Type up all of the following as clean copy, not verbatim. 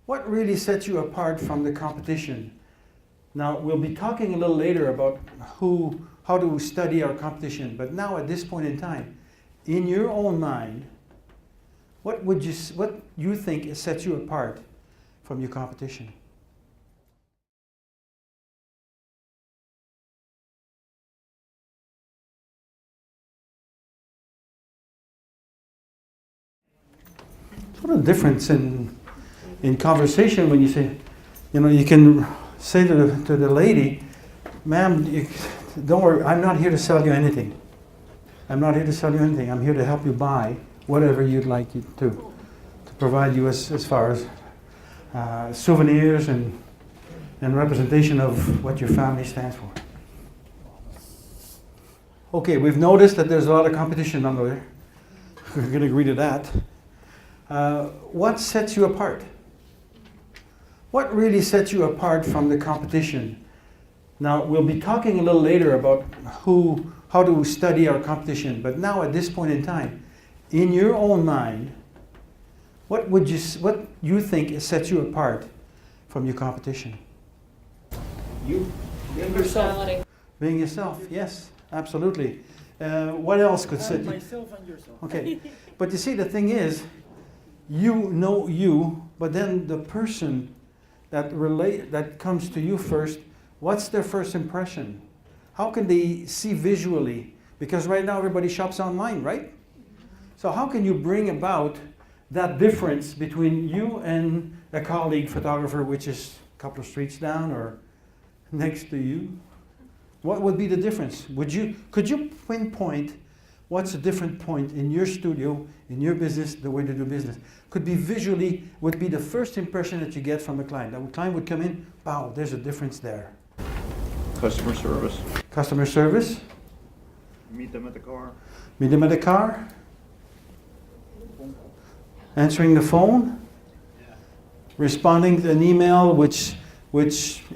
What really sets you apart from the competition? Now, we'll be talking a little later about how to study our competition, but now at this point in time, in your own mind, what you think sets you apart from your competition? What a difference in conversation when you say, you can say to the lady, ma'am, don't worry, I'm not here to sell you anything. I'm not here to sell you anything. I'm here to help you buy whatever you'd like to provide you as far as souvenirs and representation of what your family stands for. Okay, we've noticed that there's a lot of competition on there. We're going to agree to that. What sets you apart? What really sets you apart from the competition? Now, we'll be talking a little later about how to study our competition, but now at this point in time, in your own mind, what you think sets you apart from your competition? You, being yourself. Being yourself, yes, absolutely. What else could set you? Myself and yourself. Okay, but you see, the thing is, you know you, but then the person that comes to you first, what's their first impression? How can they see visually? Because right now everybody shops online, right? So how can you bring about that difference between you and a colleague photographer, which is a couple of streets down or next to you? What would be the difference? Could you pinpoint what's a different point in your studio, in your business, the way to do business? Could be visually, would be the first impression that you get from a client. That client would come in, wow, there's a difference there. Customer service. Customer service. Meet them at the car. Meet them at the car. Answering the phone. Responding to an email which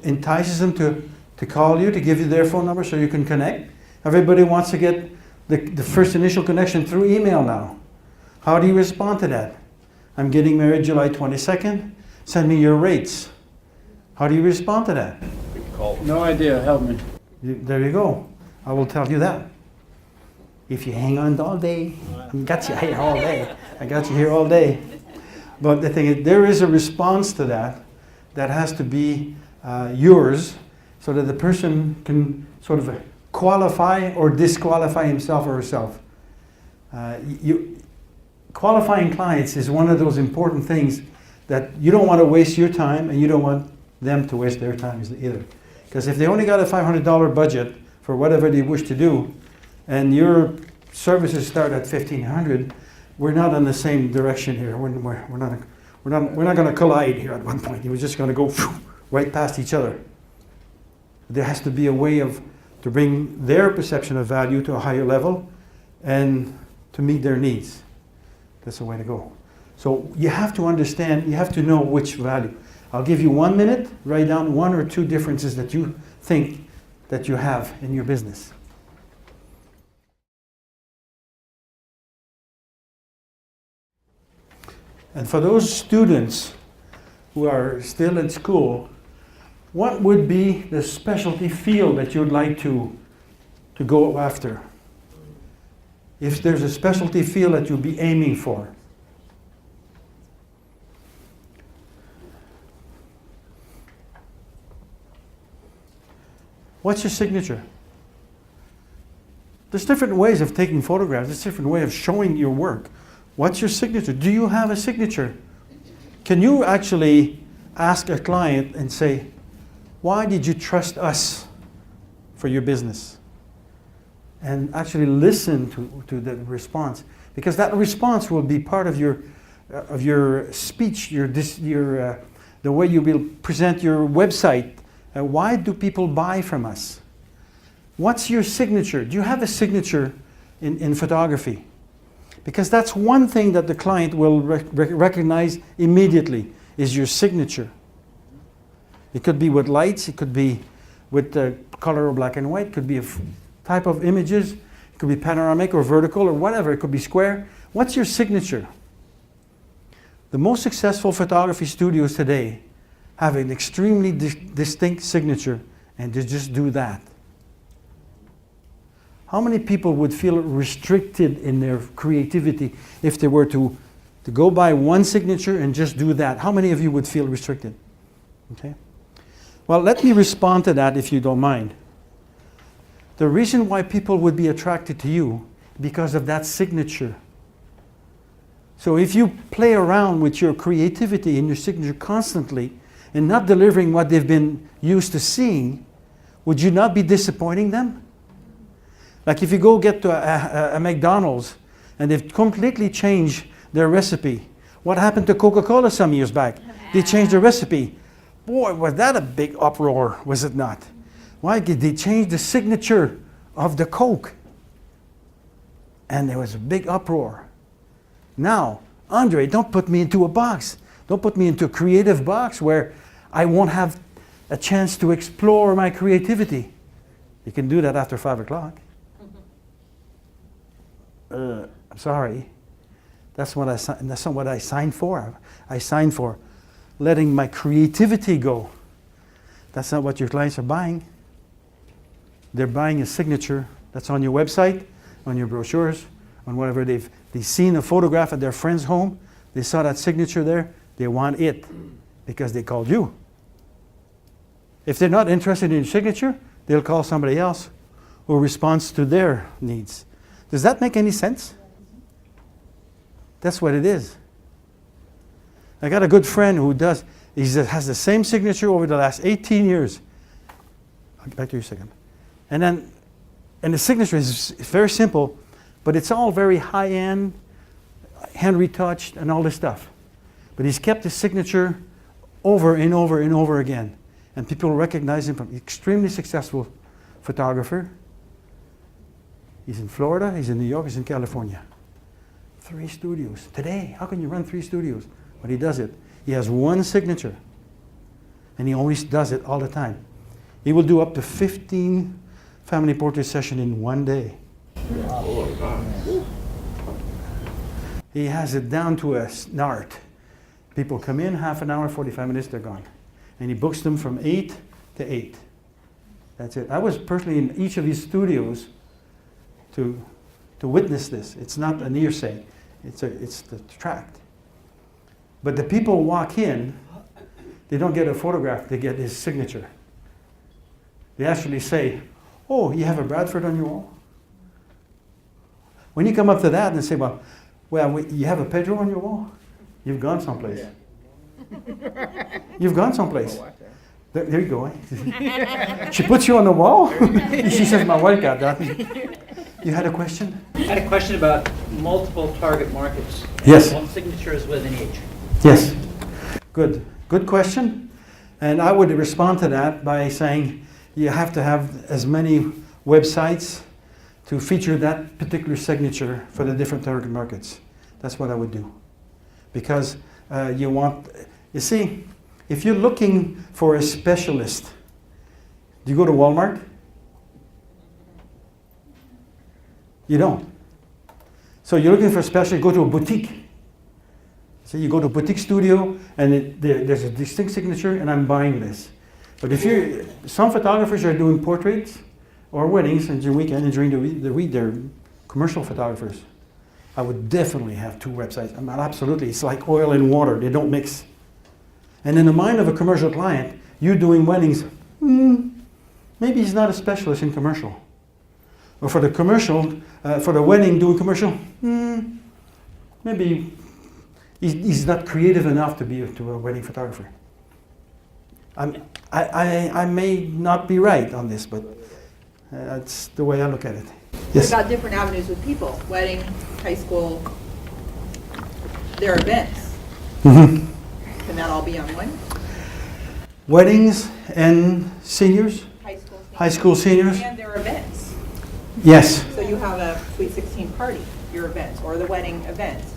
entices them to call you, to give you their phone number so you can connect. Everybody wants to get the first initial connection through email now. How do you respond to that? I'm getting married July 22nd. Send me your rates. How do you respond to that? No idea, help me. There you go. I will tell you that. If you hang on all day, I got you here all day. I got you here all day. But the thing is, there is a response to that has to be yours, so that the person can sort of qualify or disqualify himself or herself. Qualifying clients is one of those important things that you don't want to waste your time, and you don't want them to waste their time either. Because if they only got a $500 budget for whatever they wish to do, and your services start at $1,500, we're not in the same direction here. We're not going to collide here at one point. We're just going to go right past each other. There has to be a way to bring their perception of value to a higher level and to meet their needs. That's the way to go. So you have to understand, you have to know which value. I'll give you 1 minute, write down 1 or 2 differences that you think that you have in your business. And for those students who are still in school, what would be the specialty field that you'd like to go after? If there's a specialty field that you'll be aiming for. What's your signature? There's different ways of taking photographs. There's different way of showing your work. What's your signature? Do you have a signature? Can you actually ask a client and say, why did you trust us for your business? And actually listen to the response, because that response will be part of your speech, the way you will present your website. Why do people buy from us? What's your signature? Do you have a signature in photography? Because that's one thing that the client will recognize immediately, is your signature. It could be with lights, it could be with color or black and white, it could be a type of images, it could be panoramic or vertical or whatever, it could be square. What's your signature? The most successful photography studios today have an extremely distinct signature, and they just do that. How many people would feel restricted in their creativity if they were to go by one signature and just do that? How many of you would feel restricted? Okay. Well, let me respond to that if you don't mind. The reason why people would be attracted to you because of that signature. So if you play around with your creativity and your signature constantly and not delivering what they've been used to seeing, would you not be disappointing them? Like if you go get to a McDonald's and they've completely changed their recipe. What happened to Coca-Cola some years back? They changed their recipe. Boy, was that a big uproar, was it not? Why did they change the signature of the Coke? And there was a big uproar. Now, Andre, don't put me into a box. Don't put me into a creative box where I won't have a chance to explore my creativity. You can do that after 5 o'clock. I'm sorry. That's not what I signed for. I signed for letting my creativity go. That's not what your clients are buying. They're buying a signature that's on your website, on your brochures, on whatever they've seen a photograph at their friend's home. They saw that signature there. They want it because they called you. If they're not interested in your signature, they'll call somebody else who responds to their needs. Does that make any sense? That's what it is. I got a good friend who has the same signature over the last 18 years. I'll get back to you a second. And the signature is very simple, but it's all very high-end, hand retouched, and all this stuff. But he's kept his signature over and over and over again. And people recognize him from extremely successful photographer. He's in Florida, he's in New York, he's in California. 3 studios. Today, how can you run 3 studios? But he does it. He has one signature. And he always does it all the time. He will do up to 15 family portrait sessions in one day. He has it down to an art. People come in, half an hour, 45 minutes, they're gone. And he books them from 8 to 8. That's it. I was personally in each of these studios to witness this. It's not an hearsay. It's the tract. But the people walk in, they don't get a photograph, they get his signature. They actually say, "Oh, you have a Bradford on your wall?" When you come up to that and say, well, you have a Pedro on your wall? You've gone someplace. You've gone someplace. There you go. She puts you on the wall? She says, my wife got that. You had a question? I had a question about multiple target markets. Yes. One signature is within each. Yes. Good. Good question. And I would respond to that by saying you have to have as many websites to feature that particular signature for the different target markets. That's what I would do. Because you see, if you're looking for a specialist, do you go to Walmart? You don't. So you're looking for a specialist, go to a boutique. So you go to a boutique studio and there's a distinct signature and I'm buying this. But if some photographers are doing portraits or weddings and during the weekend and during the week they're commercial photographers. I would definitely have 2 websites. Absolutely, it's like oil and water, they don't mix. And in the mind of a commercial client, you doing weddings, maybe he's not a specialist in commercial. Or for the commercial, for the wedding doing commercial, maybe he's not creative enough to be a wedding photographer. I may not be right on this, but that's the way I look at it. Yes. What about different avenues with people? Wedding, high school, their events. Mm-hmm. Can that all be on one? Weddings and seniors? High school seniors. High school seniors? And their events. Yes. So you have a Sweet 16 party, your events, or the wedding events.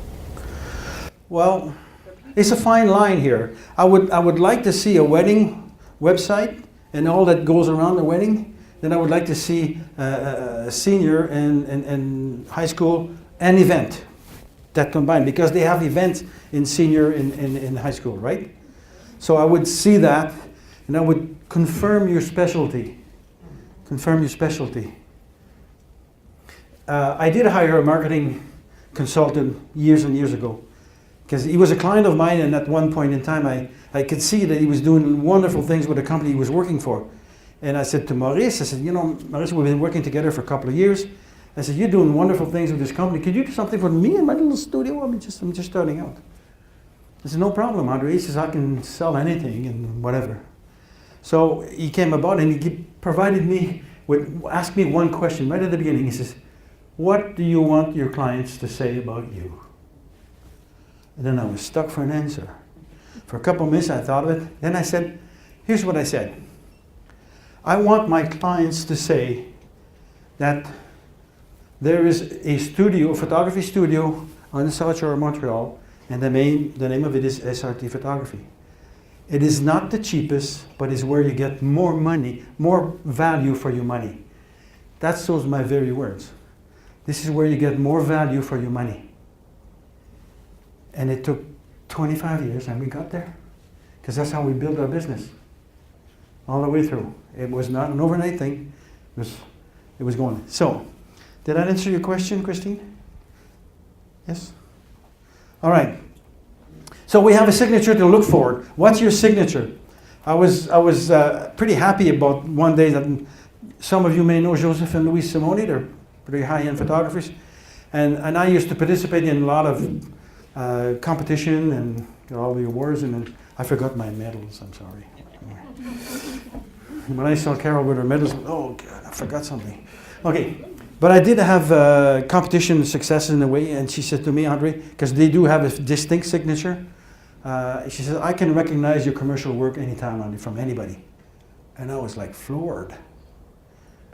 Well, it's a fine line here. I would like to see a wedding website and all that goes around the wedding. Then I would like to see a senior and high school an event. that combine, because they have events in senior in high school, right? So I would see that, and I would confirm your specialty. Confirm your specialty. I did hire a marketing consultant years and years ago, because he was a client of mine, and at one point in time I could see that he was doing wonderful things with the company he was working for. And I said to Maurice, I said, you know, Maurice, we've been working together for a couple of years. I said, you're doing wonderful things with this company. Could you do something for me in my little studio? I'm just starting out. I said, no problem, Andre. He says, I can sell anything and whatever. So he came about and he provided me with, asked me one question right at the beginning. He says, what do you want your clients to say about you? And then I was stuck for an answer. For a couple of minutes I thought of it. Then I said, here's what I said. I want my clients to say that there is a studio, a photography studio on the South Shore of Montreal, and the name of it is SRT Photography. It is not the cheapest, but it's where you get more money, more value for your money. That's those my very words. This is where you get more value for your money. And it took 25 years, and we got there. Because that's how we built our business. All the way through. It was not an overnight thing. It was going. So, did that answer your question, Christine? Yes? All right. So we have a signature to look for. What's your signature? I was pretty happy about one day that some of you may know Joseph and Louis Simone. They're pretty high-end photographers. And I used to participate in a lot of competition and all the awards. And I forgot my medals, I'm sorry. When I saw Carol with her medals, oh God, I forgot something. Okay, but I did have competition successes in a way, and she said to me, Andre, because they do have a distinct signature, she said, I can recognize your commercial work anytime, Andre, from anybody. And I was like floored,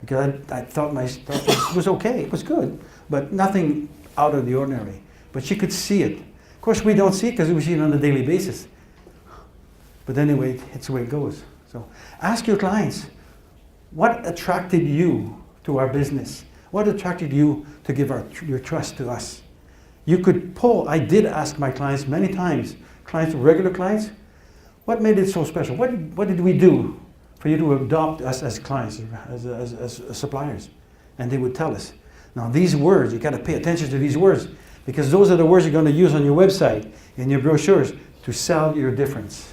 because I thought my stuff was okay, it was good, but nothing out of the ordinary. But she could see it. Of course, we don't see it because we see it on a daily basis. But anyway, it's the way it goes. So ask your clients, what attracted you to our business? What attracted you to give your trust to us? You could poll. I did ask my clients many times, regular clients, what made it so special? What did we do for you to adopt us as clients, as suppliers? And they would tell us. Now these words, you got to pay attention to these words, because those are the words you're going to use on your website, in your brochures, to sell your difference.